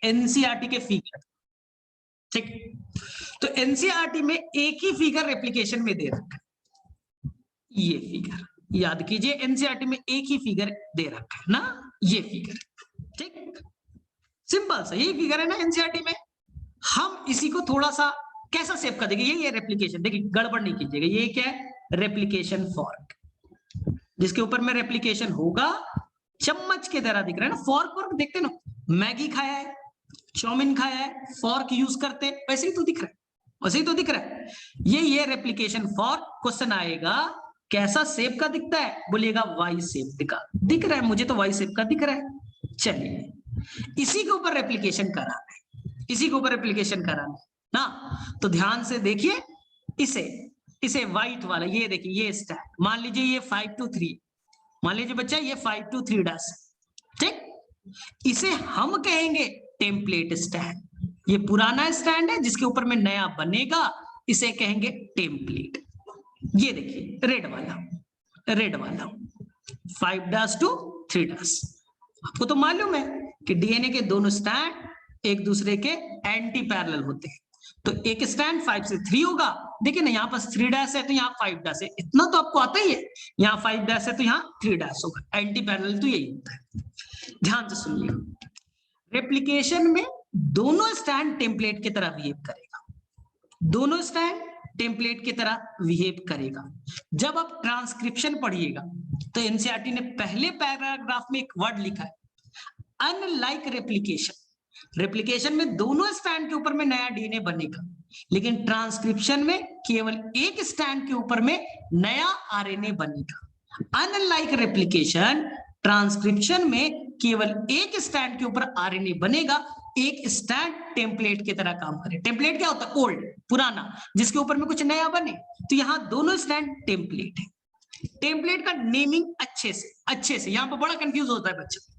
NCERT के figure, ठीक। तो एनसीईआरटी में एक ही फिगर रेप्लिकेशन में दे रखा है, ये फिगर याद कीजिए, एनसीईआरटी में एक ही फिगर दे रखा है ना, ये फिगर, ठीक। सिंपल सा यही फिगर है ना एनसीईआरटी में। हम इसी को थोड़ा सा कैसा सेव कर देंगे, ये रेप्लिकेशन, देखिए गड़बड़ नहीं कीजिएगा, ये क्या है, रेप्लिकेशन फॉर्क, जिसके ऊपर में रेप्लिकेशन होगा, चम्मच के तरह दिख रहा है ना, फॉर्क वर्क देखते ना, मैगी खाया है, चाउमीन खाया है, फॉर्क यूज करते, वैसे ही तो दिख रहा है, वैसे ही तो दिख रहा है। ये रेप्लिकेशन फॉर्क, क्वेश्चन आएगा कैसा शेप का दिखता है, बोलिएगा वाई शेप का दिख रहा है, मुझे तो वाई शेप का दिख रहा है। चलिए इसी के ऊपर रेप्लिकेशन कराना है, इसी के ऊपर रेप्लिकेशन कराना है ना। तो ध्यान से देखिए, इसे व्हाइट वाला, ये देखिए, ये स्टैंड, मान लीजिए ये 5 to 3, मान लीजिए बच्चा ये 5 to 3 डैश, ठीक। इसे हम कहेंगे टेम्पलेट स्टैंड, ये पुराना स्टैंड है जिसके ऊपर में नया बनेगा, इसे कहेंगे टेम्पलेट। ये देखिए रेड वाला 5 डैश to 3 डैश। आपको तो मालूम है कि डीएनए के दोनों स्टैंड एक दूसरे के एंटी पैरेलल होते हैं, तो एक स्टैंड 5 से 3 होगा, देखिए ना यहाँ पास 3 डैश है तो यहाँ 5 डैश है, इतना तो आपको आता ही है, यहाँ 5 डैश है तो यहाँ 3 डैश होगा, एंटी पैरेलल तो यही होता है। ध्यान से सुनिए, रेप्लिकेशन में दोनों स्टैंड टेम्पलेट की तरह बिहेव करेगा, दोनों स्टैंड टेम्पलेट की तरह बिहेव करेगा। जब आप ट्रांसक्रिप्शन पढ़िएगा तो एनसीईआरटी ने पहले पैराग्राफ में एक वर्ड लिखा है, अनलाइक रेप्लिकेशन। रेप्लिकेशन में दोनों स्टैंड के ऊपर में नया डीएनए बनेगा, लेकिन ट्रांसक्रिप्शन में केवल एक स्टैंड के ऊपर में नया आरएनए बनेगा। अनलाइक रेप्लिकेशन, ट्रांसक्रिप्शन में केवल एक स्टैंड के ऊपर आरएनए बनेगा, एक स्टैंड टेम्पलेट की तरह काम करे। टेम्पलेट क्या होता है, ओल्ड, पुराना, जिसके ऊपर में कुछ नया बने, तो यहाँ दोनों स्टैंड टेम्पलेट है। टेम्पलेट का नेमिंग अच्छे से यहाँ पर बड़ा कंफ्यूज होता है बच्चा,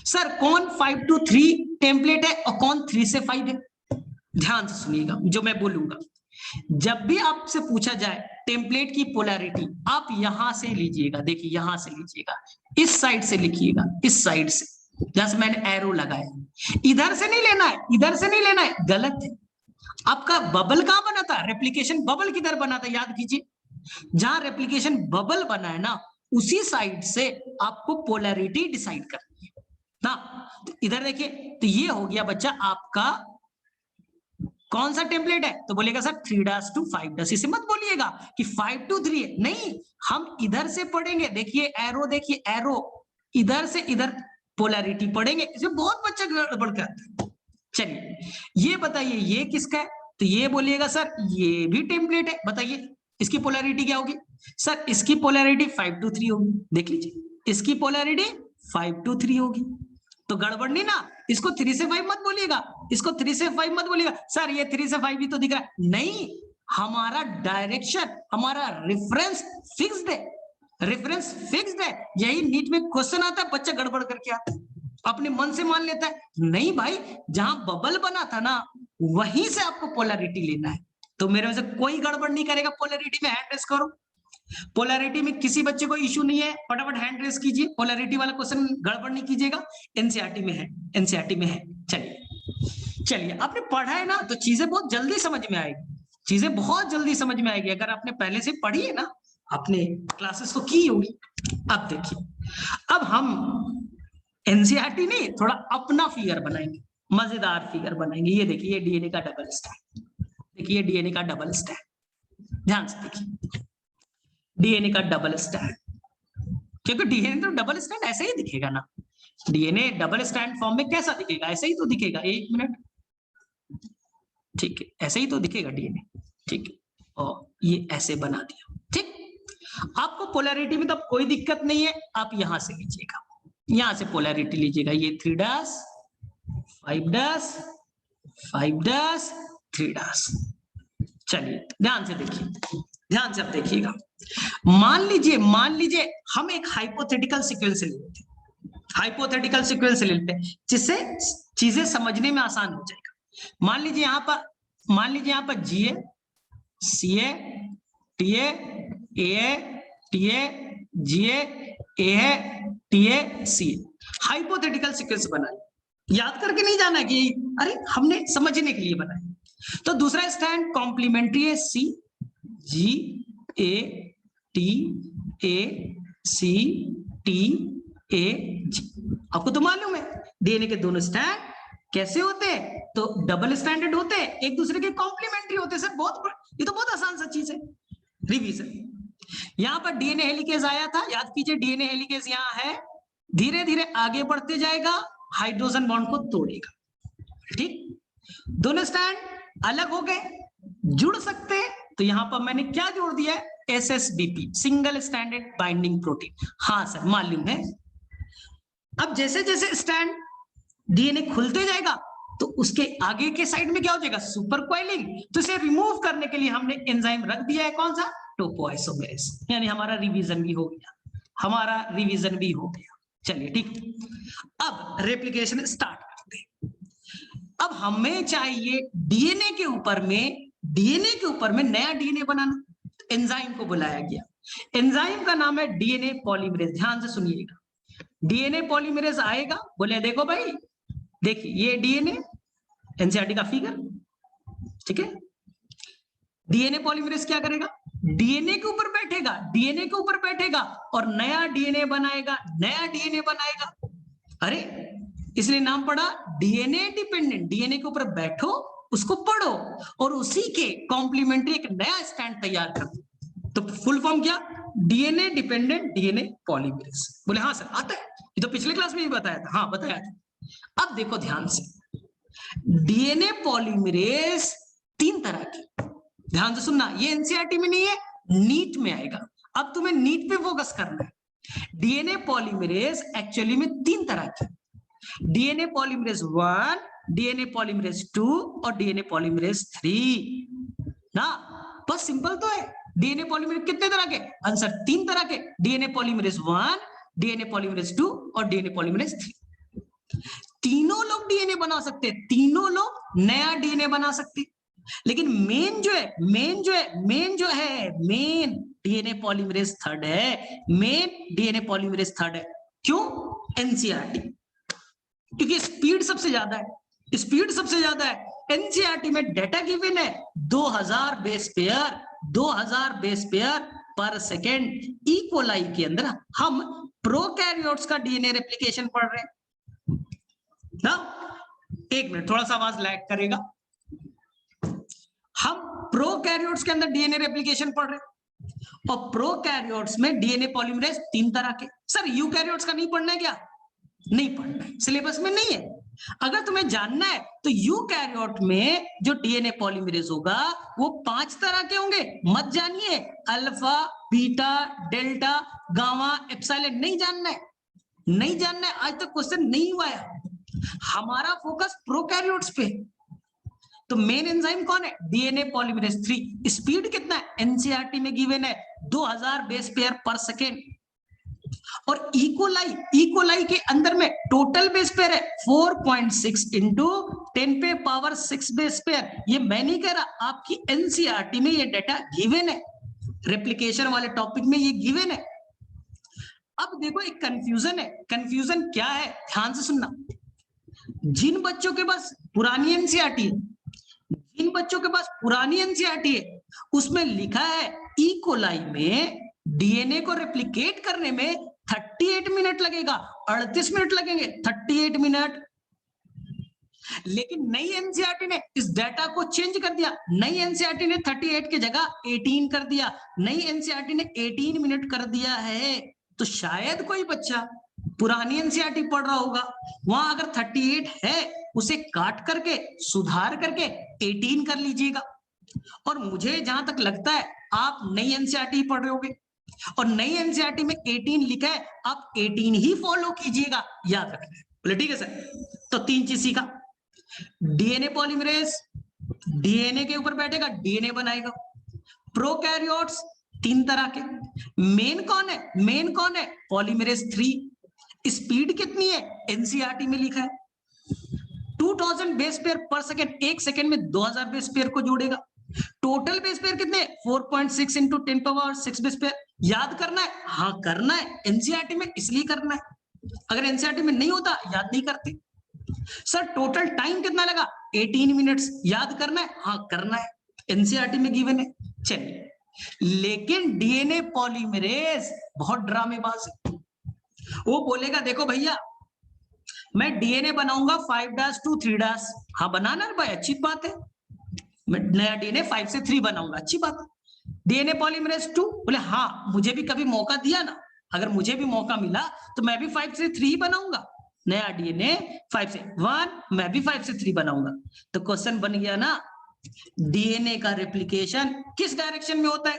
सर कौन 5 to 3 टेम्पलेट है और कौन 3 से 5 है। ध्यान से सुनिएगा जो मैं बोलूंगा, जब भी आपसे पूछा जाए टेम्पलेट की पोलैरिटी, आप यहां से लीजिएगा, देखिए यहां से लीजिएगा, इस साइड से लिखिएगा, इस साइड से, जैसे मैंने एरो लगाया, इधर से नहीं लेना है, इधर से नहीं लेना है, गलत है। आपका बबल कहां बना था, रेप्लिकेशन बबल किधर बना था, याद कीजिए, जहां रेप्लिकेशन बबल बना है ना, उसी साइड से आपको पोलैरिटी डिसाइड करनी है ना। तो इधर देखिए, तो ये हो गया बच्चा आपका कौन सा टेम्पलेट है, तो बोलेगा सर 3 डैश to 5 डैश। इसे मत बोलिएगा कि 5 to 3 है, नहीं, हम इधर से पढ़ेंगे, देखिए एरो, देखिए एरो, इधर से इधर पोलैरिटी पढ़ेंगे, इसमें बहुत बच्चा गड़बड़ करता है। चलिए ये बताइए ये किसका है, तो ये बोलिएगा सर ये भी टेम्पलेट है, बताइए इसकी पोलैरिटी क्या होगी, सर इसकी पोलैरिटी 5 to 3 होगी, देख लीजिए इसकी पोलैरिटी 5 to 3 होगी, तो गड़बड़ नहीं ना। इसको 3 से 5 मत बोलिएगा, इसको 3 से 5 मत बोलिएगा, सर ये 3 से 5 भी तो दिख रहा है, नहीं, हमारा डायरेक्शन, हमारा रेफरेंस फिक्स्ड है, रेफरेंस फिक्स्ड है। यही नीट में क्वेश्चन आता है, बच्चा गड़बड़ करके आता है, अपने मन से मान लेता है, नहीं भाई जहां बबल बना था ना वहीं से आपको पोलैरिटी लेना है। तो मेरे से कोई गड़बड़ नहीं करेगा, पोलैरिटी में हैंड रेस करो, पोलैरिटी में किसी बच्चे को इश्यू नहीं है, फटाफट हैंड रेस कीजिए, पोलैरिटी वाला क्वेश्चन गड़बड़ नहीं कीजिएगा, एनसीईआरटी में है, एनसीईआरटी में है। चलिए आपने पढ़ा है ना, तो चीजें बहुत जल्दी समझ में आएगी, चीजें बहुत जल्दी समझ में आएगी, अगर आपने पहले से पढ़ी है ना, आपने क्लासेस तो की होगी। अब देखिए, अब हम एनसीईआरटी नहीं, थोड़ा अपना फिगर बनाएंगे, मजेदार फिगर बनाएंगे। ये देखिए, ये डीएनए का डबल स्टैंड, देखिए डीएनए का डबल स्टैंड, ध्यान से देखिए, डीएनए का डबल स्टैंड, क्योंकि डीएनए तो डबल स्टैंड ऐसे ही दिखेगा ना, डीएनए डबल स्टैंड फॉर्म में कैसा दिखेगा, ऐसे ही तो दिखेगा, एक मिनट, ठीक है, ऐसे ही तो दिखेगा डीएनए, ठीक है, और ये ऐसे बना दिया, ठीक। आपको पोलैरिटी में तो कोई दिक्कत नहीं है, आप यहां से लीजिएगा, यहां से पोलैरिटी लीजिएगा, ये 3 डैश 5 डैश 5 डैश 3 डैश। चलिए ध्यान से देखिए, ध्यान से अब देखिएगा, मान लीजिए हम एक हाइपोथेटिकल सीक्वेंस ले लेते हैं, हाइपोथेटिकल सीक्वेंस ले लेते हैं जिससे चीजें समझने में आसान हो जाएगा। मान लीजिए यहाँ पर जीए, सीए, टीए, एए, टीए, जीए, एए, टीए, सीए, हाइपोथेटिकल सीक्वेंस बनाइए। याद करके नहीं जाना कि अरे हमने समझने के लिए बनाया। तो दूसरा स्टैंड कॉम्प्लीमेंट्री है, सी जी A T A C T A जी। आपको तो मालूम है डीएनए के दोनों स्टैंड कैसे होते हैं, तो डबल स्टैंडर्ड होते हैं, एक दूसरे के कॉम्प्लीमेंट्री होते हैं। सर बहुत, ये तो बहुत आसान सा चीज है। रिवीजन, यहां पर डीएनए हेलिकेज आया था, याद कीजिए डीएनए हेलिकेज यहां है, धीरे धीरे आगे बढ़ते जाएगा, हाइड्रोजन बॉन्ड को तोड़ेगा, ठीक। दोनों स्टैंड अलग हो गए, जुड़ सकते हैं, तो यहां पर मैंने क्या जोड़ दिया है, एसएसबीपी, सिंगल स्टैंडर्ड बाइंडिंग प्रोटीन। हाँ सर मालूम है। अब जैसे जैसे स्टैंड डीएनए खुलते जाएगा तो उसके आगे के साइड में क्या हो जाएगा, सुपर कोइलिंग। तो इसे रिमूव करने के लिए हमने एंजाइम रख दिया है, कौन सा, टोपोआइसोमेरेज। यानी हमारा रिवीजन भी हो गया, हमारा रिवीजन भी हो गया। चलिए ठीक, अब रेप्लिकेशन स्टार्ट करते हैं। अब हमें चाहिए डीएनए के ऊपर में नया डीएनए बनाना। एंजाइम को बुलाया गया, एंजाइम का नाम है डीएनए पॉलीमरेज। ध्यान से सुनिएगा, डीएनए पॉलीमरेज आएगा, बोले देखो भाई, देखिए ये डीएनए, एनसीईआरटी का फिगर, ठीक है। डीएनए पॉलीमरेज क्या करेगा, डीएनए के ऊपर बैठेगा, डीएनए के ऊपर बैठेगा और नया डीएनए बनाएगा, नया डीएनए बनाएगा। अरे इसलिए नाम पड़ा डीएनए डिपेंडेंट। डीएनए के ऊपर बैठो, उसको पढ़ो और उसी के कॉम्प्लीमेंट्री एक नया स्टैंड तैयार कर। तो फुल फॉर्म क्या, डीएनए डिपेंडेंट डीएनए पॉलीमरेज। बोले हाँ सर आता है, ये तो पिछले क्लास में भी बताया था। हाँ बताया था। अब देखो ध्यान से, डीएनए पॉलीमरेज 3 तरह की, ध्यान से सुनना, ये एनसीईआरटी में नहीं है, नीट में आएगा। अब तुम्हें नीट पे फोकस करना है। डीएनए पॉलीमरेज एक्चुअली में 3 तरह की, डीएनए पॉलीमरेज 1, डीएनए पॉलीमरेज 2 और डीएनए पॉलीमरेज 3 ना। बस सिंपल तो है। डीएनए पॉलीमरेज कितने तरह के, आंसर 3 तरह के, डीएनए पॉलीमरेज 1, डीएनए पॉलीमरेज 2 और डीएनए पॉलीमरेज 3। तीनों लोग डीएनए बना सकते हैं, तीनों लोग नया डीएनए बना सकते हैं। लेकिन मेन जो है मेन डीएनए पॉलीमरेज 3 है, मेन डीएनए पॉलीमरेज 3 है। क्यों, एनसीईआरटी, क्योंकि स्पीड सबसे ज्यादा है, स्पीड सबसे ज्यादा है। एनसीईआरटी में डेटा गिवन है 2000 बेस पेयर, 2000 बेस पेयर पर सेकेंड। इकोलाई के अंदर हम प्रोकैरियोट्स का डीएनए रेप्लिकेशन पढ़ रहे हैं ना। एक मिनट, थोड़ा सा आवाज लैग करेगा। हम प्रोकैरियोट्स के अंदर डीएनए रेप्लिकेशन पढ़ रहे हैं और प्रोकैरियोट्स में डीएनए पॉलीमरेज 3 तरह के। सर यूकैरियोट्स का नहीं पढ़ना है क्या, नहीं पढ़ना है, सिलेबस में नहीं है। अगर तुम्हें जानना है तो यूकैरियोट में जो डीएनए पॉलीमरेज होगा वो 5 तरह के होंगे। मत जानिए, alpha, beta, delta, gamma, epsilon, नहीं जानना है, नहीं जानना है। आज तक क्वेश्चन नहीं हुआ है। हमारा फोकस प्रोकैरियोट्स पे। तो मेन एंजाइम कौन है, डीएनए पॉलीमरेज 3। स्पीड कितना है, एनसीईआरटी में गिवन है 2000 बेस पेयर पर सेकेंड। और इकोलाई के अंदर में टोटल बेस पेयर है 4.6 इंटू 10 पे पावर 6 बेस पेयर। ये मैं नहीं कह रहा, आपकी एनसीईआरटी में ये डाटा गिवन है, रेप्लिकेशन वाले टॉपिक में ये गिवन है। अब देखो एक कंफ्यूजन है, कंफ्यूजन क्या है, ध्यान से सुनना। जिन बच्चों के पास पुरानी एनसीईआरटी है, जिन बच्चों के पास पुरानी एनसीईआरटी है, उसमें लिखा है इकोलाई में डीएनए को रेप्लिकेट करने में 38 मिनट लगेगा, 38 मिनट लगेंगे, 38 मिनट। लेकिन नई एनसीईआरटी ने इस डाटा को चेंज कर दिया। नई एनसीईआरटी ने 38 की जगह 18 कर दिया, नई एनसीईआरटी ने 18 मिनट कर दिया है। तो शायद कोई बच्चा पुरानी एनसीईआरटी पढ़ रहा होगा, वहां अगर 38 है उसे काट करके सुधार करके 18 कर लीजिएगा। और मुझे जहां तक लगता है आप नई एनसीईआरटी पढ़ रहे होगे और नई एनसीईआरटी में 18 लिखा है, आप 18 ही फॉलो कीजिएगा, याद रखना है। बोले ठीक है सर। तो 3 चीज सीखा, डीएनए पॉलीमरेज डीएनए के ऊपर बैठेगा, डीएनए बनाएगा। प्रोकैरियोट्स 3 तरह के, मेन कौन है, मेन कौन है, पॉलीमरेज 3। स्पीड कितनी है, एनसीईआरटी में लिखा है 2000 बेस पेयर पर सेकेंड, 1 सेकेंड में 2000 बेस पेयर को जोड़ेगा। टोटल बेस पेयर कितने, 4.6 इंटू 10 पावर 6 बेस पेयर। याद करना है, हाँ करना है, एनसीईआरटी में इसलिए करना है, अगर एनसीईआरटी में नहीं होता याद नहीं करते। सर टोटल टाइम कितना लगा? 18 मिनट्स। याद करना है? हाँ करना है, एनसीईआरटी में गिवन है। चलिए, लेकिन डीएनए पॉलीमरेज बहुत ड्रामेबाज है। वो बोलेगा देखो भैया मैं डीएनए बनाऊंगा 5' to 3'। हाँ बनाना है भाई, अच्छी बात है। मैं नया डीएनए 5 से 3 बनाऊंगा, अच्छी बात है। डीएनए पॉलीमरेज 2, बोले हाँ मुझे भी कभी मौका दिया ना, अगर मुझे भी मौका मिला तो मैं भी 5 से 3 बनाऊंगा। नया डीएनए 5 से 1, मैं भी 5 से 3 बनाऊंगा। तो क्वेश्चन बन गया ना, डीएनए का रेप्लिकेशन किस डायरेक्शन में होता है?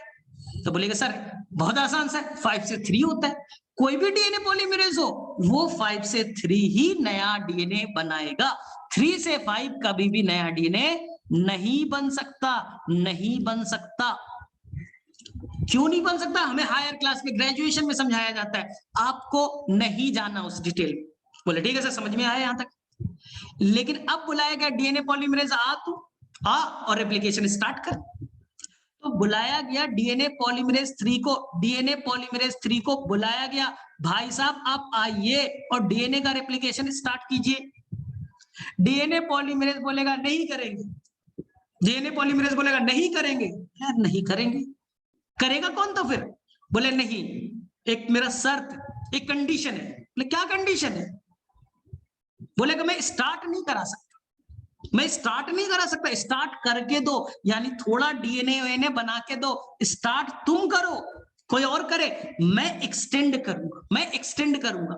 तो बोलेगा सर बहुत आसान सा, 5 से 3 होता है। कोई भी डीएनए पॉलीमरेज हो वो 5 से 3 ही नया डीएनए बनाएगा। 3 से 5 कभी भी नया डीएनए नहीं बन सकता, नहीं बन सकता। क्यों नहीं बन सकता? हमें हायर क्लास में ग्रेजुएशन में समझाया जाता है, आपको नहीं जाना उस डिटेल। बोले ठीक है सर, समझ में आया यहां तक। लेकिन अब बुलाया गया डीएनए पॉलीमरेज आ, तू आ और रेप्लिकेशन स्टार्ट कर। तो बुलाया गया डीएनए पॉलीमरेज 3 को, डीएनए पॉलीमरेज 3 को बुलाया गया, भाई साहब आप आइए और डीएनए का रेप्लिकेशन स्टार्ट कीजिए। डीएनए पॉलीमरेज बोलेगा नहीं करेंगे, डीएनए पॉलीमरेज बोलेगा नहीं करेंगे। यार नहीं करेंगे, करेगा कौन? तो फिर बोले नहीं, एक मेरा शर्त, एक कंडीशन है। बोले क्या कंडीशन है? बोलेगा मैं स्टार्ट नहीं करा सकता, मैं स्टार्ट नहीं करा सकता। स्टार्ट करके दो, यानी थोड़ा डीएनए बना के दो। स्टार्ट तुम करो, कोई और करे, मैं एक्सटेंड करूंगा, मैं एक्सटेंड करूंगा।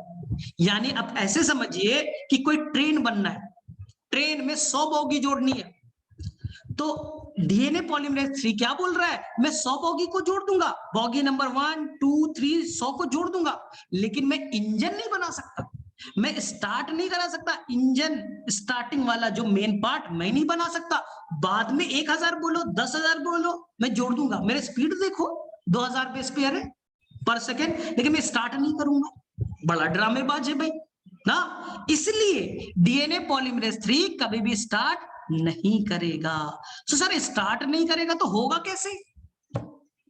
यानी अब ऐसे समझिए कि कोई ट्रेन बनना है, ट्रेन में 100 बोगी जोड़नी है। तो डीएनए पॉलीमरेज 3 क्या बोल रहा है? मैं 100 बोगी को जोड़ दूंगा, बोगी नंबर 1 2 3 100 को जोड़ दूंगा, लेकिन मैं इंजन नहीं बना सकता, मैं स्टार्ट नहीं करा सकता। इंजन स्टार्टिंग वाला जो मेन पार्ट मैं नहीं बना सकता। बाद में 1000 बोलो 10,000 बोलो, मैं जोड़ दूंगा। मेरे स्पीड देखो 2000 पे पर सेकेंड, लेकिन मैं स्टार्ट नहीं करूंगा। बड़ा ड्रामेबाज है भाई ना। इसलिए डीएनए पॉलीमरेज 3 कभी भी स्टार्ट नहीं करेगा। तो सर स्टार्ट नहीं करेगा तो होगा कैसे?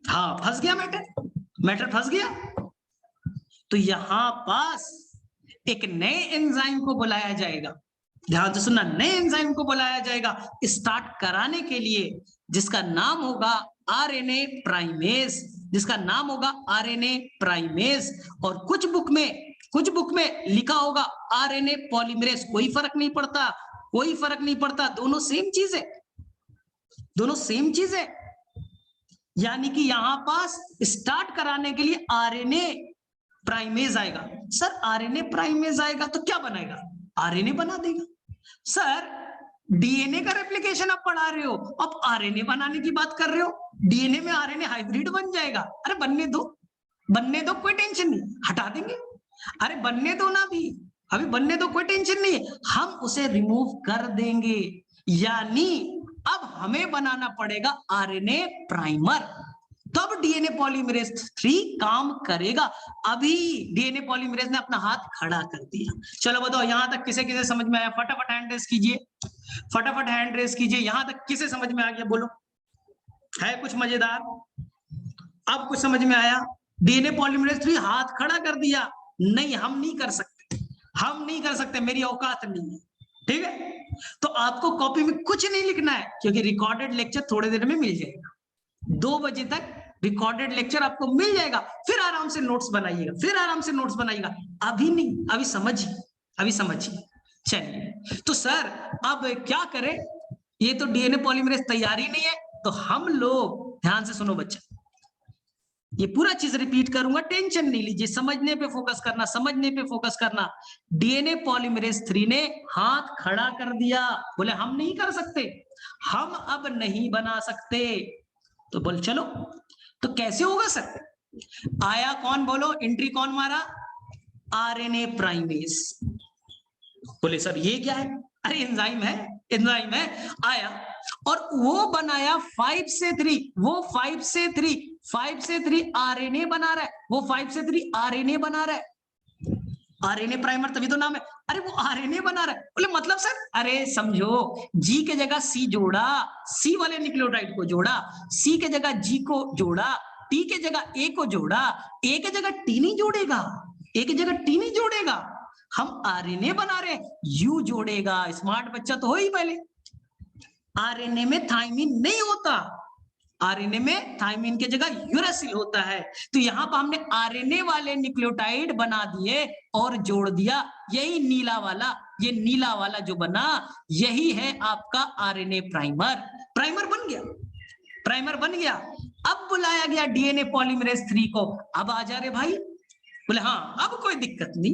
हाँ फंस गया मैटर, मैटर फंस गया। तो यहां पास एक नए एंजाइम को बुलाया जाएगा, ध्यान से सुनना, नए एंजाइम को बुलाया जाएगा स्टार्ट कराने के लिए, जिसका नाम होगा आरएनए प्राइमेज, जिसका नाम होगा आरएनए प्राइमेज। और कुछ बुक में लिखा होगा आरएनए पॉलीमरेज। कोई फर्क नहीं पड़ता, कोई फर्क नहीं पड़ता, दोनों सेम चीज है, दोनों सेम चीज है। यानी कि यहां पास स्टार्ट कराने के लिए आरएनए प्राइमेज आएगा। सर आरएनए प्राइमेज आएगा तो क्या बनाएगा? आरएनए बना देगा। सर डीएनए का रेप्लिकेशन आप पढ़ा रहे हो, अब आरएनए बनाने की बात कर रहे हो, डीएनए में आरएनए हाइब्रिड बन जाएगा। अरे बनने दो, बनने दो, कोई टेंशन नहीं, हटा देंगे। अरे बनने दो ना, भी अभी बनने दो, कोई टेंशन नहीं है, हम उसे रिमूव कर देंगे। यानी अब हमें बनाना पड़ेगा आरएनए प्राइमर, तब डीएनए पॉलीमरेज 3 काम करेगा। अभी डीएनए पॉलीमरेज ने अपना हाथ खड़ा कर दिया। चलो बताओ यहां तक किसे किसे समझ में आया? फटाफट हैंड रेस कीजिए, फटाफट हैंड रेस कीजिए। यहां तक किसे समझ में आ गया? बोलो, है कुछ मजेदार? अब कुछ समझ में आया? डीएनए पॉलीमरेज 3 हाथ खड़ा कर दिया, नहीं हम नहीं कर सकते, हम नहीं कर सकते, मेरी औकात नहीं है। ठीक है, तो आपको कॉपी में कुछ नहीं लिखना है, क्योंकि रिकॉर्डेड लेक्चर थोड़ी देर में मिल जाएगा। 2 बजे तक रिकॉर्डेड लेक्चर आपको मिल जाएगा, फिर आराम से नोट्स बनाइएगा, फिर आराम से नोट्स बनाइएगा। अभी नहीं, अभी समझिए, अभी समझिए। चलिए, तो सर अब क्या करें? ये तो डीएनए पॉलीमरेज तैयार ही नहीं है, तो हम लोग ध्यान से सुनो बच्चा, ये पूरा चीज रिपीट करूंगा, टेंशन नहीं लीजिए, समझने पे फोकस करना, समझने पे फोकस करना। डीएनए पॉलीमरेज 3 ने हाथ खड़ा कर दिया, बोले हम नहीं कर सकते, हम अब नहीं बना सकते। तो बोल चलो, तो कैसे होगा सर? आया कौन? बोलो, एंट्री कौन मारा? RNA primase. बोले सर ये क्या है? अरे एंजाइम है, एंजाइम है। आया और वो बनाया 5 से 3, वो 5 से 3 आरएनए बना रहा है, वो 5 से 3 आरएनए बना रहा है। आरएनए प्राइमर तभी तो नाम है। अरे वो आरएनए बना रहा है, बोले मतलब सर? अरे समझो, जी के जगह सी जोड़ा, सी वाले न्यूक्लियोटाइड को जोड़ा, सी के जगह जी को जोड़ा, टी के जगह ए को जोड़ा, ए के जगह टी नहीं जोड़ेगा, ए की जगह टी नहीं जोड़ेगा। हम आरएनए बना रहे हैं, यू जोड़ेगा, स्मार्ट बच्चा तो हो ही पहले। आरएनए में थायमिन नहीं होता, आरएनए में थायमिन की जगह यूरासिल होता है। तो यहां पर हमने आरएनए वाले न्यूक्लियोटाइड बना दिए और जोड़ दिया, यही नीला वाला, ये नीला वाला जो बना यही है आपका आरएनए प्राइमर। प्राइमर बन गया, प्राइमर बन गया। अब बुलाया गया डीएनए पॉलीमरेज 3 को, अब आ जा रहे भाई, बोले हाँ अब कोई दिक्कत नहीं,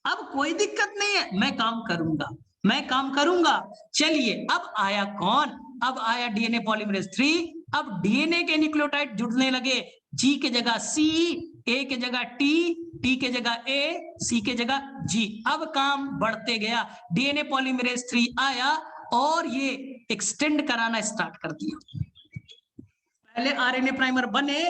अब कोई दिक्कत नहीं है, मैं काम करूंगा, मैं काम करूंगा। चलिए अब आया कौन, अब आया डीएनए पॉलीमरेज 3। अब डीएनए के न्यूक्लियोटाइड जुड़ने लगे, जी के जगह सी, ए के जगह टी, टी के जगह ए, सी के जगह जी। अब काम बढ़ते गया, डीएनए पॉलीमरेज 3 आया और ये एक्सटेंड कराना स्टार्ट कर दिया। पहले आरएनए प्राइमर बने,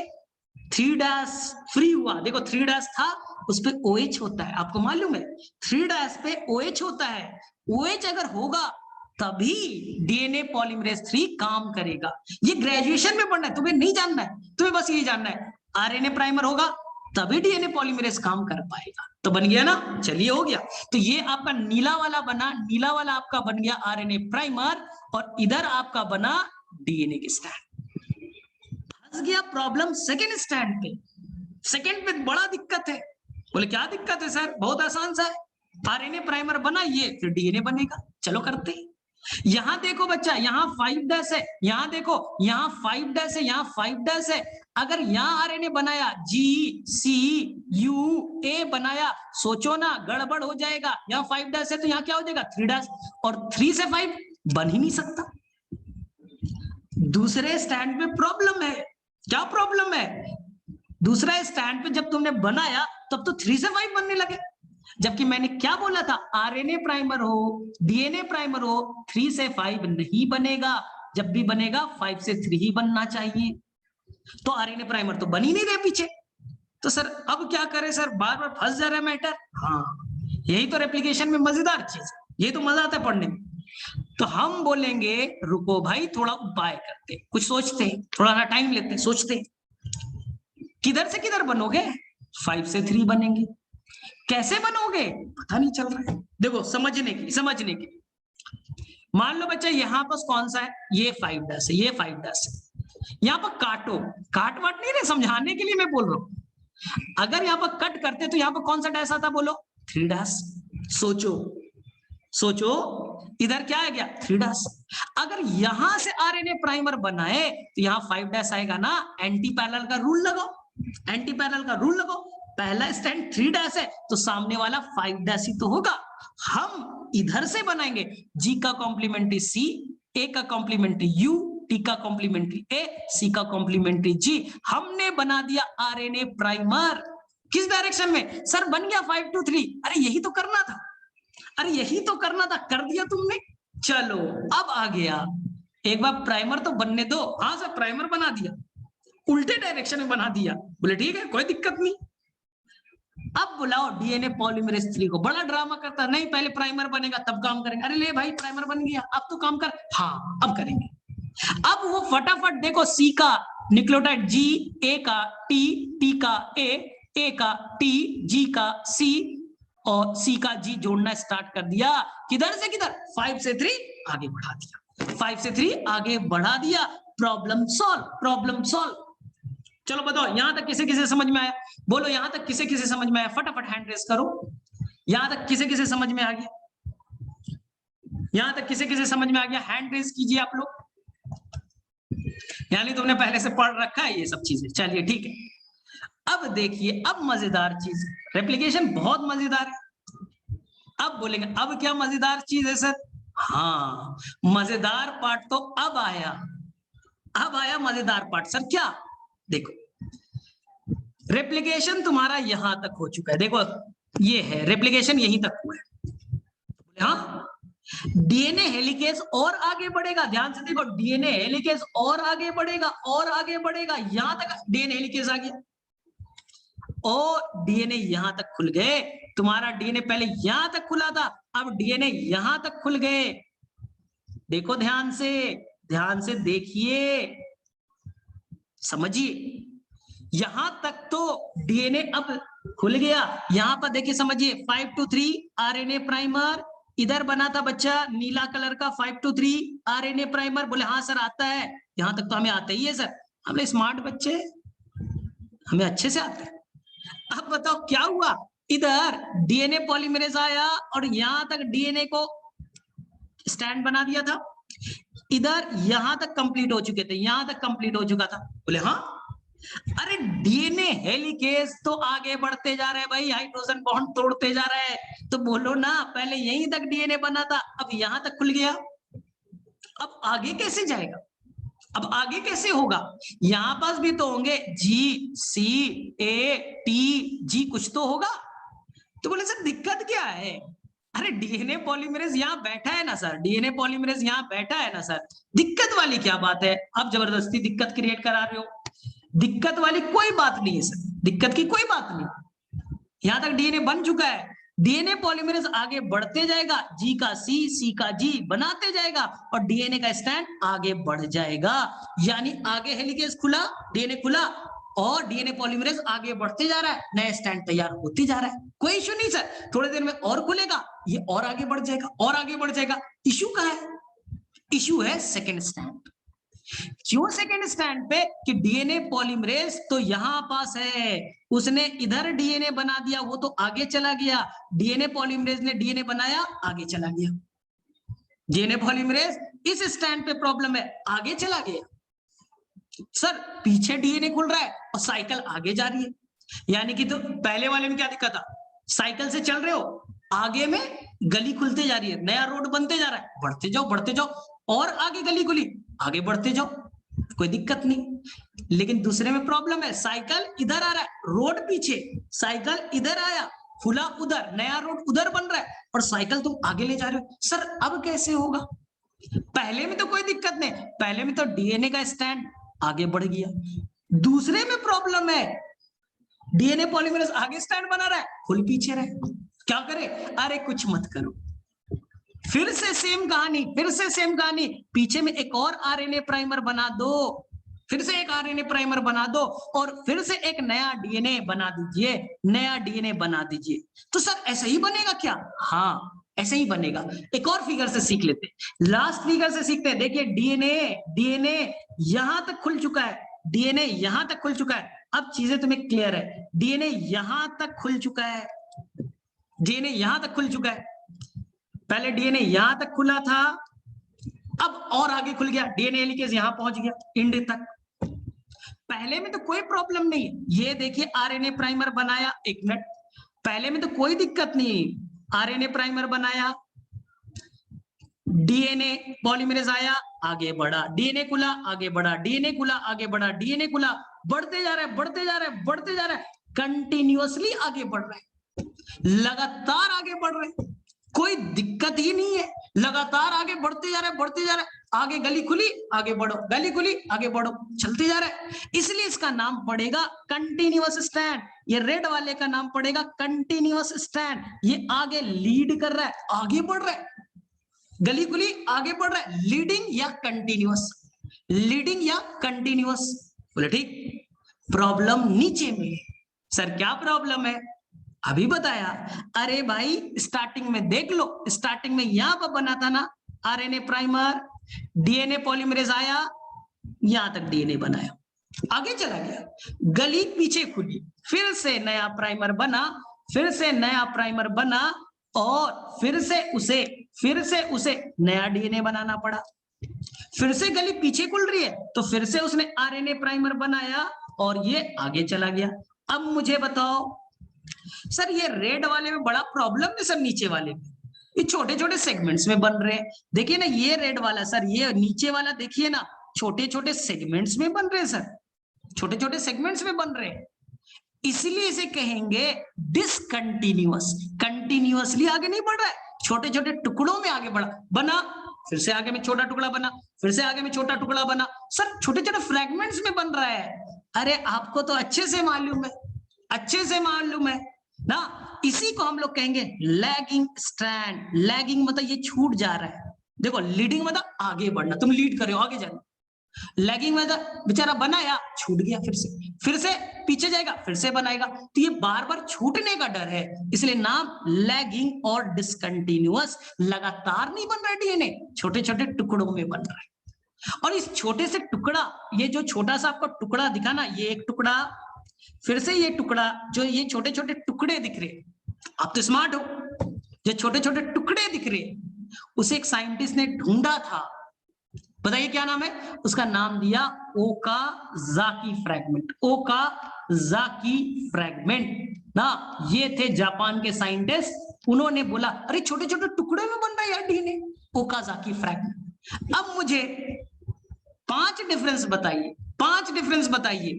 3' फ्री हुआ, देखो 3' था, उस पे OH होता है, आपको मालूम है 3' पे OH होता है, OH अगर होगा तभी डीएनए पॉलीमरेज 3 काम करेगा। ये ग्रेजुएशन में पढ़ना है, तुम्हें नहीं जानना है, तुम्हें बस ये जानना है आरएनए प्राइमर होगा तभी डीएनए पॉलीमरेज काम कर पाएगा। तो बन गया ना, चलिए हो गया। तो ये आपका नीला वाला बना, नीला वाला आपका बन गया आरएनए प्राइमर, और इधर आपका बना डीएनए के स्टैंड। फंस गया प्रॉब्लम सेकेंड स्टैंड पे, सेकेंड पे बड़ा दिक्कत है। बोले क्या दिक्कत है सर, बहुत आसान सा है, आरएनए प्राइमर बना ये, फिर डीएनए बनेगा, चलो करते हैं। यहां देखो बच्चा, यहाँ 5' है, यहाँ देखो यहाँ 5' है, यहाँ 5' है। अगर यहाँ आरएनए बनाया, जी सी यू ए बनाया, सोचो ना गड़बड़ हो जाएगा। यहाँ 5' है तो यहाँ क्या हो जाएगा 3', और 3 से 5 बन ही नहीं सकता। दूसरे स्टैंड पे प्रॉब्लम है, क्या प्रॉब्लम है, दूसरा स्टैंड पे जब तुमने बनाया तब तो 3 से 5 बनने लगे, जबकि मैंने क्या बोला था, आरएनए प्राइमर हो डीएनए प्राइमर हो 3 से 5 नहीं बनेगा, जब भी बनेगा 5 से 3 ही बनना चाहिए। तो आरएनए प्राइमर तो बन ही नहीं रहे पीछे, तो सर अब क्या करें सर, बार बार फंस जा रहा है मैटर। हाँ यही तो रेप्लिकेशन में मजेदार चीज, ये तो मजा आता है पढ़ने में। तो हम बोलेंगे रुको भाई थोड़ा उपाय करते, कुछ सोचते हैं, थोड़ा सा टाइम लेते हैं, सोचते हैं किधर से किधर बनोगे, 5 से 3 बनेंगे, कैसे बनोगे पता नहीं चल रहा है। देखो समझने की मान लो बच्चा यहाँ पर कौन सा है, ये 5' है, ये 5' है, यहाँ पर काटो, काट वाट नहीं रहे, समझाने के लिए मैं बोल रहा हूं। अगर यहाँ पर कट करते तो यहाँ पर कौन सा डैश आता, बोलो 3'। सोचो सोचो, इधर क्या आ गया 3'। अगर यहां से आरएनए प्राइमर बनाए तो यहाँ 5' आएगा ना, एंटी पैरेलल का रूल लगाओ, एंटी पैरेलल का रूल लगाओ। पहला स्टैंड 3' है तो सामने वाला 5' ही तो होगा। हम इधर से बनाएंगे, जी का कॉम्प्लीमेंट्री सी, ए का कॉम्प्लीमेंट्री यू, टी का कॉम्प्लीमेंट्री ए, सी का कॉम्प्लीमेंट्री जी। हमने बना दिया आरएनए प्राइमर। किस डायरेक्शन में सर, बन गया 5 to 3। अरे यही तो करना था, अरे यही तो करना था, कर दिया तुमने। चलो अब आ गया, एक बार प्राइमर तो बनने दो। हाँ सर प्राइमर बना दिया, उल्टे डायरेक्शन में बना दिया, बोले ठीक है कोई दिक्कत नहीं। अब बुलाओ डीएनए पॉलीमरेज 3 को, बड़ा ड्रामा करता, नहीं पहले प्राइमर बनेगा तब काम करेंगे। अरे ले भाई प्राइमर बन गया, अब तो काम कर। हाँ अब करेंगे। अब वो फटाफट देखो, सी का न्यूक्लियोटाइड जी, ए का टी, टी का ए का टी, जी का सी और सी का जी जोड़ना स्टार्ट कर दिया। किधर से किधर, 5 से 3 आगे बढ़ा दिया, 5 से 3 आगे बढ़ा दिया। Problem solve, problem solve. चलो बताओ यहां तक किसे किसे समझ में आया, बोलो यहां तक किसे किसे समझ में आया, फटाफट हैंड रेस करो। यहां तक किसे किसे समझ में आ गया, यहां तक किसे किसे समझ में आ गया, हैंड रेस कीजिए आप लोग। यानी तुमने पहले से पढ़ रखा है ये सब चीजें, चलिए ठीक है। अब देखिए, अब मजेदार चीज, रेप्लिकेशन बहुत मजेदार है। अब बोलेंगे अब क्या मजेदार चीज है सर, हाँ मजेदार पार्ट तो अब आया, अब आया मजेदार पार्ट। सर क्या, देखो रेप्लिकेशन तुम्हारा यहां तक हो चुका है, देखो ये है रेप्लिकेशन यहीं तक हुआ है। हाँ डीएनए हेलिकेज और आगे बढ़ेगा, ध्यान से देखो, डीएनए हेलिकेज और आगे बढ़ेगा और आगे बढ़ेगा, यहां तक डीएनए हेलिकेज आ गया और डीएनए यहां तक खुल गए। तुम्हारा डीएनए पहले यहां तक खुला था, अब डीएनए यहां तक खुल गए। देखो ध्यान से देखिए, समझिए। यहां तक तो डीएनए अब खुल गया। यहां पर देखिए समझिए 5 to 3 आरएनए प्राइमर इधर बना था बच्चा नीला कलर का 5 to 3 आरएनए प्राइमर। बोले हाँ सर आता है, यहां तक तो हमें आता ही है सर, हमने स्मार्ट बच्चे हमें अच्छे से आता है। अब बताओ क्या हुआ, इधर डीएनए पॉलीमरेज आया और यहां तक डीएनए को स्टैंड बना दिया था, इधर यहां तक कंप्लीट हो चुके थे, यहां तक कंप्लीट हो चुका था। बोले हाँ, अरे डीएनए हेलिकेज तो आगे बढ़ते जा रहे हैं भाई, हाइड्रोजन बॉन्ड तोड़ते जा रहे हैं, तो बोलो ना पहले यहीं तक डीएनए बना था, अब यहां तक खुल गया, अब आगे कैसे जाएगा, अब आगे कैसे होगा, यहां पास भी तो होंगे जी सी ए टी जी, कुछ तो होगा। तो बोले सर दिक्कत क्या है, अरे डीएनए पॉलीमरेज यहाँ बैठा है ना सर, डीएनए पॉलीमरेज यहाँ बैठा है ना सर, दिक्कत वाली क्या बात है, अब जबरदस्ती दिक्कत क्रिएट करा रहे हो, दिक्कत वाली कोई बात नहीं है सर, दिक्कत की कोई बात नहीं, यहां तक डीएनए बन चुका है, डीएनए पॉलीमरेज आगे बढ़ते जाएगा, जी का सी का जी बनाते जाएगा और डीएनए का स्टैंड आगे बढ़ जाएगा, यानी आगे हेलिकेज खुला, डीएनए खुला और डीएनए पॉलीमरेज आगे बढ़ते जा रहा है, नया स्टैंड तैयार होते जा रहा है, कोई इश्यू नहीं सर, थोड़ी देर में और खुलेगा, ये और आगे बढ़ जाएगा और आगे बढ़ जाएगा। इश्यू कहाँ है, इश्यू है सेकेंड स्टैंड। क्यों सेकेंड स्टैंड पे, कि डीएनए पॉलीमरेज तो यहां पास है, उसने इधर डीएनए बना दिया, वो तो आगे चला गया, डीएनए पॉलीमरेज ने डीएनए बनाया आगे चला गया, डीएनए पॉलीमरेज इस स्टैंड पे प्रॉब्लम है, आगे चला गया। सर पीछे डीएनए खुल रहा है और साइकिल आगे जा रही है, यानी कि तो पहले वाले में क्या दिक्कत था, साइकिल से चल रहे हो, आगे में गली खुलते जा रही है, नया रोड बनते जा रहा है, बढ़ते जाओ और आगे गली खुली, आगे बढ़ते जाओ, कोई दिक्कत नहीं। लेकिन दूसरे में प्रॉब्लम है, साइकिल इधर आ रहा है, रोड पीछे, साइकिल इधर आया, खुला उधर, नया रोड उधर बन रहा है और साइकिल तुम आगे ले जा रहे हो, सर अब कैसे होगा, पहले में तो कोई दिक्कत नहीं, पहले में तो डीएनए का स्टैंड आगे बढ़ गया, दूसरे में प्रॉब्लम है, डीएनए पॉलीमरेज आगे स्टैंड बना रहा है, खुल पीछे रहे, क्या करे, अरे कुछ मत करो, फिर से सेम कहानी, फिर से सेम कहानी, पीछे में एक और आरएनए प्राइमर बना दो, फिर से एक आरएनए प्राइमर बना दो और फिर से एक नया डीएनए बना दीजिए, नया डीएनए बना दीजिए, तो सर ऐसा ही बनेगा क्या, हाँ ऐसे ही बनेगा। एक और फिगर से सीख लेते हैं, लास्ट फिगर से सीखते हैं, देखिए डीएनए यहां तक खुल चुका है, डीएनए यहां तक खुल चुका है, अब चीजें तुम्हें क्लियर है, डीएनए यहां तक खुल चुका है, डीएनए यहां तक खुल चुका है, पहले डीएनए यहां तक खुला था, अब और आगे खुल गया, डीएनए हेलिकेज यहां पहुंच गया इंड तक, पहले में तो कोई प्रॉब्लम नहीं, ये देखिए आरएनए प्राइमर बनाया, एक मिनट, पहले में तो कोई दिक्कत नहीं, आरएनए प्राइमर बनाया, डीएनए पॉलीमरेज आया आगे बढ़ा, डीएनए खुला आगे बढ़ा, डीएनए खुला आगे बढ़ा, डीएनए खुला, बढ़ते जा रहा है, बढ़ते जा रहा है, बढ़ते जा रहा है, कंटिन्यूअसली आगे बढ़ रहा है, लगातार आगे बढ़ रहे हैं, कोई दिक्कत ही नहीं है, लगातार आगे बढ़ते जा रहा है, बढ़ते जा रहा है, आगे गली खुली आगे बढ़ो, गली खुली आगे बढ़ो, चलते जा रहा है, इसलिए इसका नाम पड़ेगा कंटिन्यूअस स्टैंड, ये रेड वाले का नाम पड़ेगा कंटिन्यूअस स्टैंड, ये आगे लीड कर रहा है, आगे बढ़ रहा है, गली खुली आगे बढ़ रहा है, लीडिंग या कंटिन्यूअस, लीडिंग या कंटिन्यूअस, बोले ठीक। प्रॉब्लम नीचे में, सर क्या प्रॉब्लम है, अभी बताया, अरे भाई स्टार्टिंग में देख लो, स्टार्टिंग में यहां पर बना था ना आरएनए प्राइमर, डीएनए पॉलीमरेज आया, यहां तक डीएनए बनाया, आगे चला गया, गली पीछे खुली, फिर से नया प्राइमर बना, फिर से नया प्राइमर बना और फिर से उसे नया डीएनए बनाना पड़ा, फिर से गली पीछे खुल रही है तो फिर से उसने आरएनए प्राइमर बनाया और ये आगे चला गया। अब मुझे बताओ सर ये रेड वाले में बड़ा प्रॉब्लम है सर, नीचे वाले में ये छोटे छोटे सेगमेंट्स में बन रहे हैं, देखिए ना ये रेड वाला सर, ये नीचे वाला देखिए ना छोटे छोटे सेगमेंट्स में बन रहे हैं सर, छोटे छोटे सेगमेंट्स में बन रहे हैं, इसलिए इसे कहेंगे डिसकंटिन्यूअस, कंटिन्यूअसली आगे नहीं बढ़ रहा है, छोटे छोटे टुकड़ों में आगे बढ़ा, बना फिर से आगे में छोटा टुकड़ा बना, फिर से आगे में छोटा टुकड़ा बना, सर छोटे छोटे फ्रैगमेंट्स में बन रहा है, अरे आपको तो अच्छे से मालूम है, अच्छे से मालूम है ना, इसी को हम लोग कहेंगे लैगिंग स्ट्रैंड, लैगिंग मतलब ये छूट जा रहा है, देखो लीडिंग मतलब आगे बढ़ना, तुम लीड कर रहे हो आगे जाना, लैगिंग में बेचारा बनाया छूट गया, फिर से पीछे जाएगा, फिर से बनाएगा, तो ये बार बार छूटने का डर है, इसलिए नाम लैगिंग और डिसकंटिन्यूअस। लगातार नहीं बन रहा है डीएनए, छोटे छोटे टुकड़ों में बन रहा है। और इस छोटे से टुकड़ा, ये जो छोटा सा आपको टुकड़ा दिखा ना, ये एक टुकड़ा, फिर से ये टुकड़ा, जो ये छोटे छोटे टुकड़े दिख रहे, आप तो स्मार्ट हो, जो छोटे छोटे टुकड़े दिख रहे उसे एक साइंटिस्ट ने ढूंढा था, बताइए क्या नाम है उसका? नाम दिया ओकाजाकी फ्रैगमेंट। ओकाजाकी फ्रैगमेंट ना, ये थे जापान के साइंटिस्ट, उन्होंने बोला अरे छोटे छोटे टुकड़े में बन रहा है यार डीएनए, ओकाजाकी फ्रैगमेंट। अब मुझे 5 डिफरेंस बताइए, 5 डिफरेंस बताइए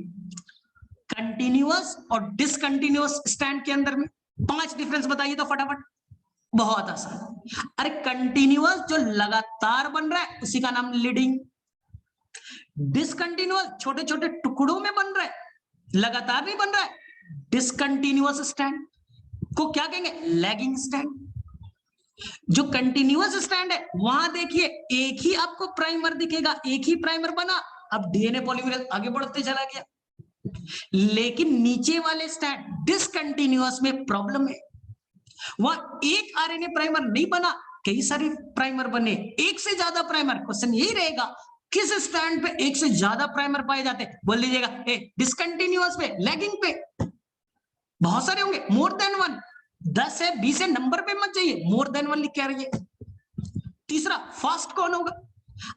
कंटिन्यूअस और डिसकंटिन्यूअस स्टैंड के अंदर में, 5 डिफरेंस बताइए तो फटाफट। बहुत आसान। अरे कंटिन्यूअस जो लगातार बन रहा है उसी का नाम लीडिंग, डिसकंटिन्यूअस छोटे छोटे टुकड़ों में बन रहा है, लगातार नहीं बन रहा है, डिसकंटिन्यूअस स्टैंड को क्या कहेंगे? Lagging stand. जो कंटिन्यूअस स्टैंड है वहां देखिए एक ही आपको प्राइमर दिखेगा, एक ही प्राइमर बना, अब डीएनए पॉलीमरेज आगे बढ़ते चला गया। लेकिन नीचे वाले स्टैंड डिसकंटिन्यूअस में प्रॉब्लम है, वहां एक आरएनए प्राइमर नहीं बना, कई सारे प्राइमर बने, एक से ज्यादा प्राइमर। क्वेश्चन यही रहेगा किस स्टैंड पे एक से ज्यादा प्राइमर पाए जाते हैं? बोल दीजिएगा डिसकंटिन्यूअस पे, लैगिंग पे। बहुत सारे होंगे, मोर देन 1, 10 है 20 है, नंबर पे मत जाइए, मोर देन 1 लिख के आ रही है। तीसरा फास्ट कौन होगा?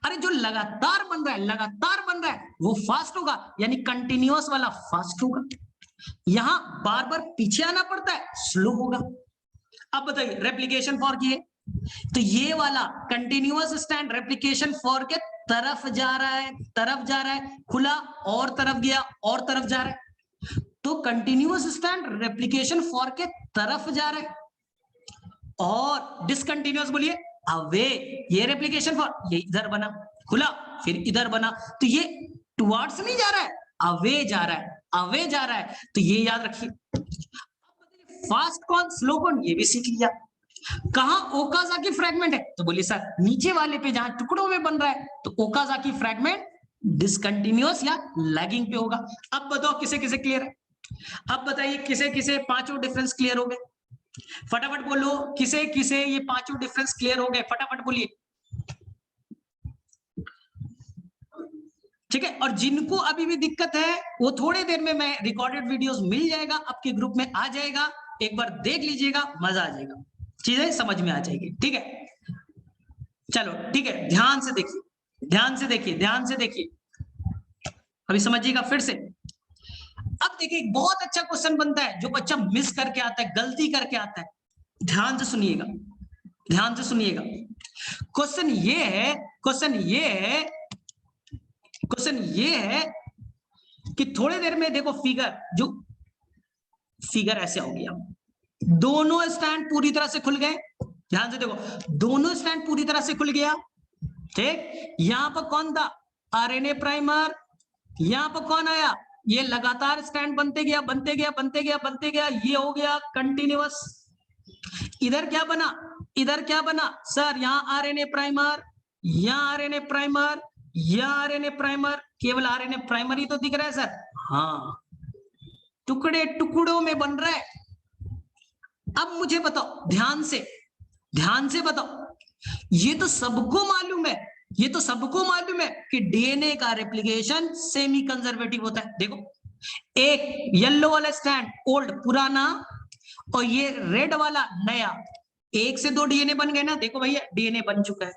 अरे जो लगातार बन रहा है, लगातार बन रहा है वो फास्ट होगा, यानी कंटिन्यूअस वाला फास्ट होगा। यहां बार बार पीछे आना पड़ता है, स्लो होगा। अब बताइए रेप्लिकेशन फॉर की है, तो ये वाला कंटिन्यूअस स्टैंड रेप्लिकेशन फॉर के तरफ जा रहा है, तरफ जा रहा है, खुला और तरफ गया और तरफ जा रहा है, तो कंटिन्यूअस स्टैंड रेप्लिकेशन फॉर के तरफ जा रहा है। और डिसकंटिन्यूअस बोलिए अवे, ये रेप्लिकेशन फॉर, ये इधर बना खुला फिर इधर बना, तो ये टुवर्ड्स नहीं जा रहा है, अवे जा रहा है, अवे जा रहा है, तो ये याद रखिए। फास्ट कौन स्लो कौन ये भी सीख लिया। कहां ओकाजाकी फ्रैगमेंट है? तो बोलिए सर नीचे वाले पे जहां टुकड़ों में बन रहा है, तो ओकाजाकी फ्रैगमेंट डिसकंटिन्यूअस या लैगिंग पे होगा। अब बताओ किसे किसे क्लियर है? अब बताइए किसे किसे पांचों डिफरेंस क्लियर हो गए? फटाफट बोलो किसे किसे ये पांचों डिफरेंस क्लियर हो गए, फटाफट बोलिए। ठीक है, और जिनको अभी भी दिक्कत है वो थोड़ी देर में मैं रिकॉर्डेड वीडियोस मिल जाएगा, आपके ग्रुप में आ जाएगा, एक बार देख लीजिएगा, मजा आ जाएगा, चीजें समझ में आ जाएगी। ठीक है, चलो ठीक है, ध्यान से देखिए, ध्यान से देखिए, ध्यान से देखिए, अभी समझिएगा फिर से। अब देखिए एक बहुत अच्छा क्वेश्चन बनता है जो बच्चा मिस करके आता है, गलती करके आता है, ध्यान से सुनिएगा, ध्यान से सुनिएगा। क्वेश्चन ये है, क्वेश्चन ये है, क्वेश्चन ये है कि थोड़ी देर में देखो फिगर, जो फिगर ऐसे हो गया, दोनों स्टैंड पूरी तरह से खुल गए, ध्यान से देखो, दोनों स्टैंड पूरी तरह से खुल गया। ठीक, यहां पर कौन था? RNA primer. यहां पर कौन आया? ये लगातार स्टैंड बनते गया, बनते गया, बनते गया, बनते गया, ये हो गया कंटिन्यूअस। इधर क्या बना? इधर क्या बना सर? यहां आरएनए प्राइमर, यहां आरएनए प्राइमर, यहां आरएनए प्राइमर, केवल आरएनए प्राइमर ही तो दिख रहा है सर। हाँ, टुकड़े टुकड़ों में बन रहा है। अब मुझे बताओ ध्यान से बताओ, ये तो सबको मालूम है, ये तो सबको मालूम है कि डीएनए का रेप्लिकेशन सेमी कंजर्वेटिव होता है। देखो एक येलो वाला स्टैंड ओल्ड पुराना, और ये रेड वाला नया, एक से 2 डीएनए बन गए ना, देखो भैया डीएनए बन चुका है,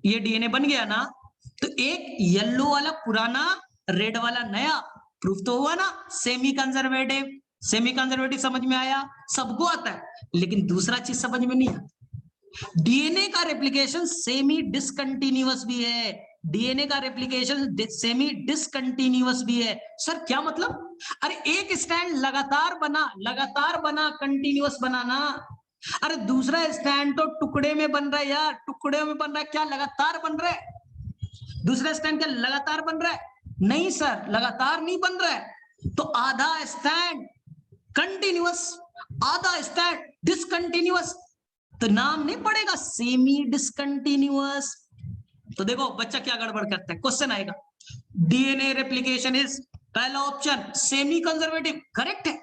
ये डीएनए बन गया ना, तो एक येलो वाला पुराना, रेड वाला नया, प्रूफ तो हुआ ना सेमी कंजर्वेटिव। सेमी कंजर्वेटिव समझ में आया? सबको आता है, लेकिन दूसरा चीज समझ में नहीं आता, डीएनए का रेप्लिकेशन सेमी डिसकंटिन्यूअस भी है, डीएनए का रेप्लिकेशन सेमी डिसकंटिन्यूअस भी है। सर क्या मतलब? अरे एक स्टैंड लगातार बना कंटिन्यूअस बनाना, अरे दूसरा स्टैंड तो टुकड़े में बन रहा है यार, टुकड़े में बन रहा है, क्या लगातार बन रहा है? दूसरा स्टैंड क्या लगातार बन रहा है? नहीं सर, लगातार नहीं बन रहा है। तो आधा स्टैंड कंटिन्यूअस, आधा स्टैंड डिसकंटिन्यूअस, तो नाम नहीं पड़ेगा सेमी डिसकंटिन्यूअस। तो देखो बच्चा क्या गड़बड़ करता है, क्वेश्चन आएगा डीएनए रेप्लिकेशन इज, पहला ऑप्शन सेमी कंजर्वेटिव, करेक्ट है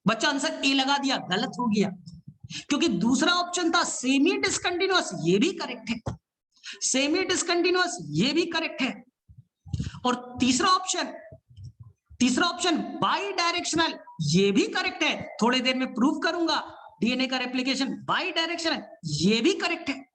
बच्चा, आंसर ए लगा दिया, गलत हो गया क्योंकि दूसरा ऑप्शन था सेमी डिसकंटिन्यूअस, ये भी करेक्ट है, सेमी डिसकंटिन्यूअस ये भी करेक्ट है, और तीसरा ऑप्शन बाई डायरेक्शनल ये भी करेक्ट है, थोड़ी देर में प्रूव करूंगा डीएनए का रेप्लिकेशन बाई डायरेक्शनल, ये भी करेक्ट है,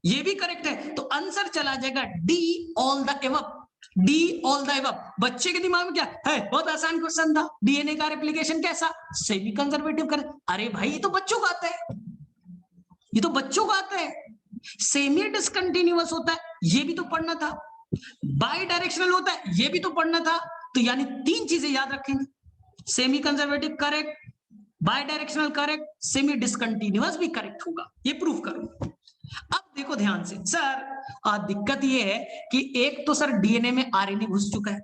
ये भी करेक्ट है, तो आंसर चला जाएगा D all the above, D all the above. बच्चे के दिमाग में क्या है, बहुत आसान क्वेश्चन था, डीएनए का रेप्लिकेशन कैसा, सेमी कंजर्वेटिव कर, अरे भाई ये तो बच्चों को आता है, ये तो बच्चों को आता है, सेमी डिसकंटिन्यूअस होता है ये भी तो पढ़ना था, बाई डायरेक्शनल होता है ये भी तो पढ़ना था, तो यानी तीन चीजें याद रखेंगे, semi conservative correct, by directional correct, semi discontinuous भी करेक्ट होगा, ये प्रूफ करूंगा। अब देखो ध्यान से सर, दिक्कत ये है कि एक तो सर डीएनए में आरएनए घुस चुका है,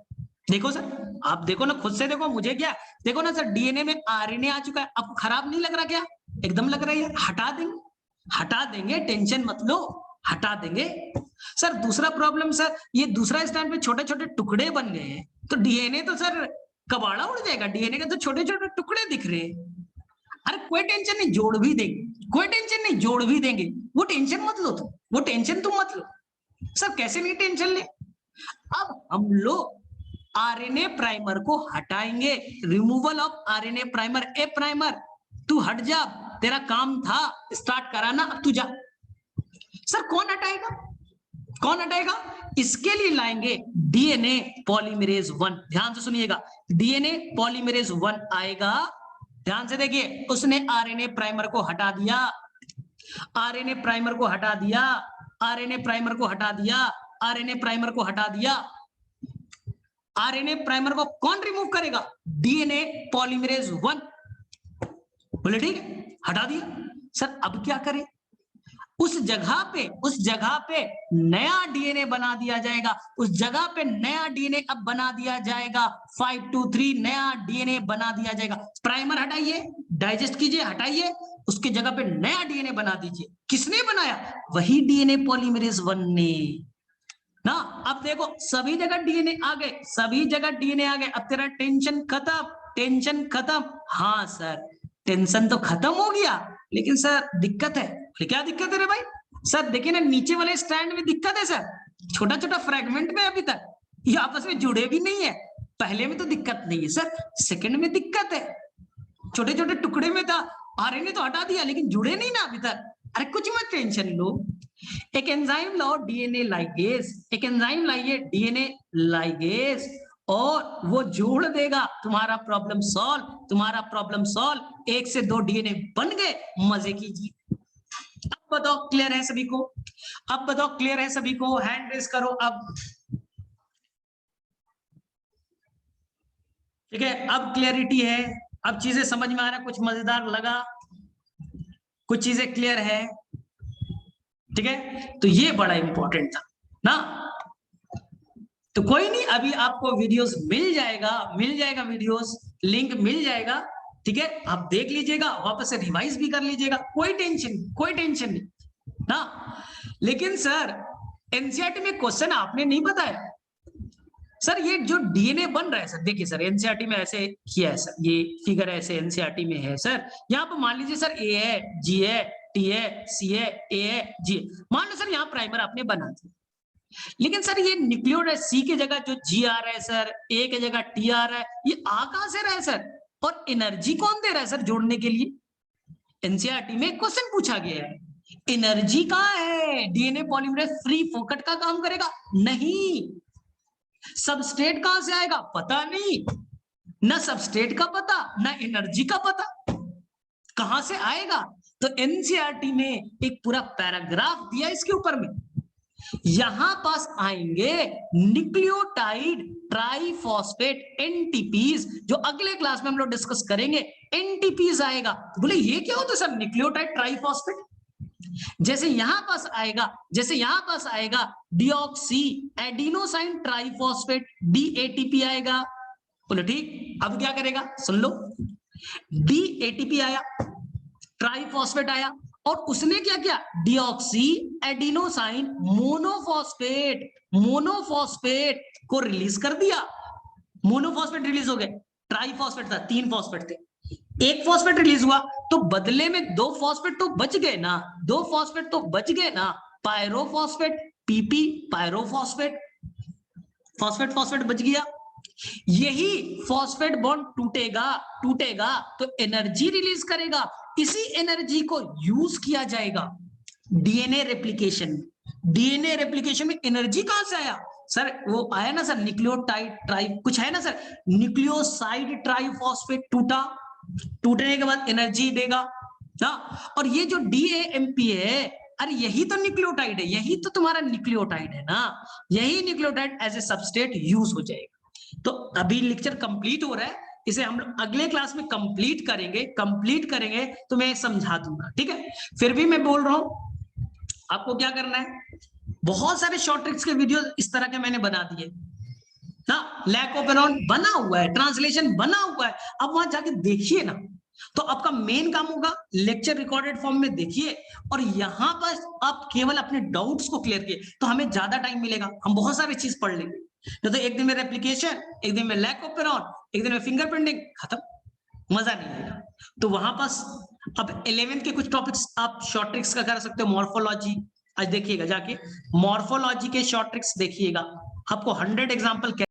देखो सर आप देखो ना, खुद से देखो, मुझे क्या देखो ना सर, डीएनए में आरएनए आ चुका है, आपको खराब नहीं लग रहा क्या, एकदम लग रहा है, हटा देंगे टेंशन मत लो, हटा देंगे। सर दूसरा प्रॉब्लम सर, ये दूसरा स्टैंड पे छोटे छोटे टुकड़े बन गए हैं, तो डीएनए तो सर कबाड़ा उड़ जाएगा, डीएनए के तो छोटे छोटे टुकड़े दिख रहे हैं, अरे कोई टेंशन नहीं, जोड़ भी देंगे, कोई टेंशन नहीं, जोड़ भी देंगे, वो टेंशन मत लो तुम, वो टेंशन तुम मत लो। सर कैसे नहीं टेंशन ले, अब हम लोग आरएनए प्राइमर को हटाएंगे, removal of RNA primer, A primer तू हट जा, तेरा काम था स्टार्ट कराना, अब तू जा। सर कौन हटाएगा, कौन हटाएगा, इसके लिए लाएंगे डीएनए पॉलीमरेज 1, ध्यान से सुनिएगा, डीएनए पॉलीमरेज 1 आएगा, ध्यान से देखिए, उसने आरएनए प्राइमर को हटा दिया, आरएनए प्राइमर को हटा दिया, आरएनए प्राइमर को हटा दिया, आरएनए प्राइमर को हटा दिया, आरएनए प्राइमर को कौन रिमूव करेगा, डीएनए पॉलीमरेज 1, बोले ठीक है, हटा दिया। सर अब क्या करें, उस जगह पे नया डीएनए बना दिया जाएगा, उस जगह पे नया डीएनए अब बना दिया जाएगा, 523 नया डीएनए बना दिया जाएगा। प्राइमर हटाइए, डाइजेस्ट कीजिए, हटाइए, उसके जगह पे नया डीएनए बना दीजिए। किसने बनाया, वही डीएनए पॉलीमरेज 1 ने ना। अब देखो सभी जगह डीएनए आ गए, सभी जगह डीएनए आ गए, अब तेरा टेंशन खत्म, टेंशन खत्म। हाँ सर टेंशन तो खत्म हो गया, लेकिन सर दिक्कत है। क्या दिक्कत है रे भाई, सर देखिए ना नीचे वाले स्टैंड में दिक्कत है सर, छोटा छोटा फ्रेगमेंट में अभी तक ये आपस में जुड़े भी नहीं है। पहले में तो दिक्कत नहीं है सर, सेकंड में दिक्कत है, छोटे छोटे टुकड़े में था, आरएनए तो हटा दिया लेकिन जुड़े नहीं ना अभी तक। अरे कुछ मत टेंशन लो, एक एंजाइम लाओ डीएनए लाइगेज, एक एंजाइम लाइए डीएनए लाइगेज, और वो जोड़ देगा, तुम्हारा प्रॉब्लम सॉल्व, तुम्हारा प्रॉब्लम सॉल्व। 1 से 2 डीएनए बन गए, मजे कीजिए। अब बताओ क्लियर है सभी को, अब बताओ क्लियर है सभी को, हैंड रेस करो अब। ठीक है अब क्लियरिटी है, अब चीजें समझ में आ रहा है, कुछ मजेदार लगा, कुछ चीजें क्लियर है। ठीक है तो ये बड़ा इंपॉर्टेंट था ना। तो कोई नहीं, अभी आपको वीडियोस मिल जाएगा वीडियोस, लिंक मिल जाएगा। ठीक है आप देख लीजिएगा, वापस से रिवाइज भी कर लीजिएगा, कोई टेंशन नहीं ना। लेकिन सर एनसीईआरटी में क्वेश्चन आपने नहीं बताया सर, ये जो डीएनए बन रहा है सर, देखिए सर एनसीईआरटी में ऐसे किया है सर, ये फिगर ऐसे एनसीईआरटी में है सर। यहाँ पर मान लीजिए सर ए है, जी है, टी है, सी है, ए है, जी है, मान लो सर यहाँ प्राइमर आपने बना दिया, लेकिन सर ये न्यूक्लियोटाइड सी की जगह जो जी आ रहा है सर, ए की जगह टी आ रहा है, ये आ कहां से रहा है सर, और एनर्जी कौन दे रहा है सर जोड़ने के लिए। एनसीईआरटी में क्वेश्चन पूछा गया है, एनर्जी कहां है, डीएनए पॉलीमरेज फ्री फोकट का काम करेगा नहीं, सबस्ट्रेट कहां से आएगा पता नहीं, ना सबस्ट्रेट का पता, ना एनर्जी का पता, कहां से आएगा। तो एनसीईआरटी में एक पूरा पैराग्राफ दिया इसके ऊपर में, यहां पास आएंगे न्यूक्लियोटाइड ट्राइफॉस्फेट एनटीपीज, जो अगले क्लास में हम लोग डिस्कस करेंगे, एनटीपीज आएगा। बोले ये क्या होता है सर न्यूक्लियोटाइड ट्राइफॉस्फेट, जैसे यहां पास आएगा डीऑक्सी एडिनोसाइन ट्राइफॉस्फेट डीएटीपी आएगा। बोले ठीक, अब क्या करेगा सुन लो, डीएटीपी आया, ट्राइफॉस्फेट आया, और उसने क्या किया, डिऑक्सी एडिनोसाइन मोनोफॉस्फेट को रिलीज कर दिया। मोनोफॉस्फेट रिलीज हो गए, ट्राइफॉस्फेट था, 3 फॉस्फेट थे, एक फॉस्फेट रिलीज हुआ, तो बदले में 2 फॉस्फेट तो बच गए ना, 2 फॉस्फेट तो बच गए ना, pyrophosphate, PP pyrophosphate, phosphate phosphate बच गया। यही फॉस्फेट बॉन्ड टूटेगा तो एनर्जी रिलीज करेगा, इसी एनर्जी को यूज किया जाएगा डीएनए रेप्लिकेशन। डीएनए रेप्लिकेशन में एनर्जी कहां से आया सर, वो आया ना सर, न्यूक्लियोटाइड ट्राई कुछ है ना सर, न्यूक्लियोसाइड ट्राइफॉस्फेट टूटा, टूटने के बाद एनर्जी देगा ना। और ये जो डीएएमपी है, अरे यही तो न्यूक्लियोटाइड है, यही तो तुम्हारा न्यूक्लियोटाइड है ना, यही nucleotide as a substrate use हो जाएगा। तो अभी लेक्चर कंप्लीट हो रहा है, इसे हम लोग अगले क्लास में कंप्लीट करेंगे तो मैं समझा दूंगा, ठीक है। फिर भी मैं बोल रहा हूं आपको क्या करना है, बहुत सारे शॉर्ट ट्रिक्स के वीडियो इस तरह के मैंने बना दिए ना, लैक ऑफ एनॉन बना हुआ है, ट्रांसलेशन बना हुआ है, अब वहां जाके देखिए ना। तो आपका मेन काम होगा लेक्चर रिकॉर्डेड फॉर्म में देखिए, और यहां पर आप केवल अपने डाउट्स को क्लियर किए, तो हमें ज्यादा टाइम मिलेगा, हम बहुत सारी चीज पढ़ लेंगे। तो एक दिन में रेप्लिकेशन, एक दिन में लैक ऑफ एनॉन, एक दिन में फिंगरप्रिंटिंग, खत्म, मजा नहीं आएगा। तो वहां पास अब 11th के कुछ टॉपिक्स आप शॉर्ट ट्रिक्स का कर सकते हो, मॉर्फोलॉजी, आज देखिएगा जाके मॉर्फोलॉजी के शॉर्ट ट्रिक्स देखिएगा, आपको 100 एग्जांपल